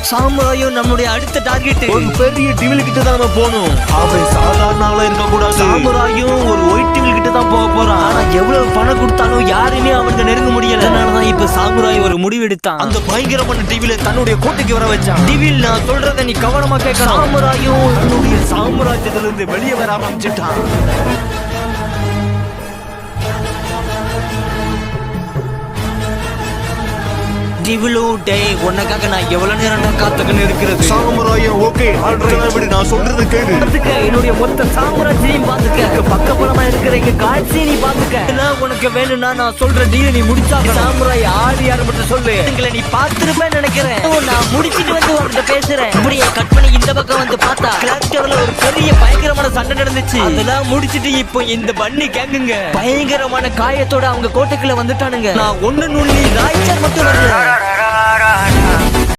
சாமுராயும் நம்மளுடைய அடுத்த டார்கெட். ஒரு பெரிய டிவில் கிட்ட தான் நம்ம போகணும். அவன் சாதாரண ஆளா இருக்க கூடாது. சாமுராயும் ஒரு ஒயிட் டிவில் கிட்ட தான் போக போறான். ஆனா எவ்வளவு பணம் கொடுத்தாலும் யாருமே அவனுக்கு நெருங்க முடியல. அதனாலதான் இப்ப சாமுராய் ஒரு முடிவு எடுத்தான். அந்த பயங்கரமான டிவில தன்னுடைய கோட்டைக்கு வர வச்சான். டிவில் நான் சொல்றத நீ கவனமா கேட்கணும். சாமுராயும் தன்னுடைய சாம்ராஜ்யத்துல இருந்து வெளியே வர ஆரம்பிச்சுட்டான். டிவிலோ டேய் உனக்காக நான் எவ்வளவு நேரம் காத்துக்கின்னு இருக்கிறது. சாமுராயும் ஓகே ஆல்ரெடி நான் சொல்றது கேளு. என்னுடைய மொத்த சாம்ராஜ்யத்தையும் பாத்துக்க. பக்கபலமா இருக்கிற எங்க காட்சியை நீ பாத்துக்க. உனக்கு வேணும்னா நான் சொல்ற டீல் நீ முடிச்சா சாமுராய் ஆடி ஆரம்பிட்டு சொல்லு. நீ பாத்துருப்பேன்னு நினைக்கிறேன். நான் முடிச்சிட்டு வந்து உன்கிட்ட பேசுறேன். இப்படியே கட் பண்ணி இந்த பக்கம் வந்து பார்த்தா கிளாக் டவர்ல ஒரு பெரிய பயங்கரமான சண்டை நடந்துச்சு. அதெல்லாம் முடிச்சிட்டு இப்போ இந்த பண்ணி கேங்குங்க பயங்கரமான காயத்தோட அவங்க கோட்டைக்குள்ள வந்துட்டானுங்க. நான் ஒண்ணு நுண்ணி ராய்ச்சர் மட்டும் வரல.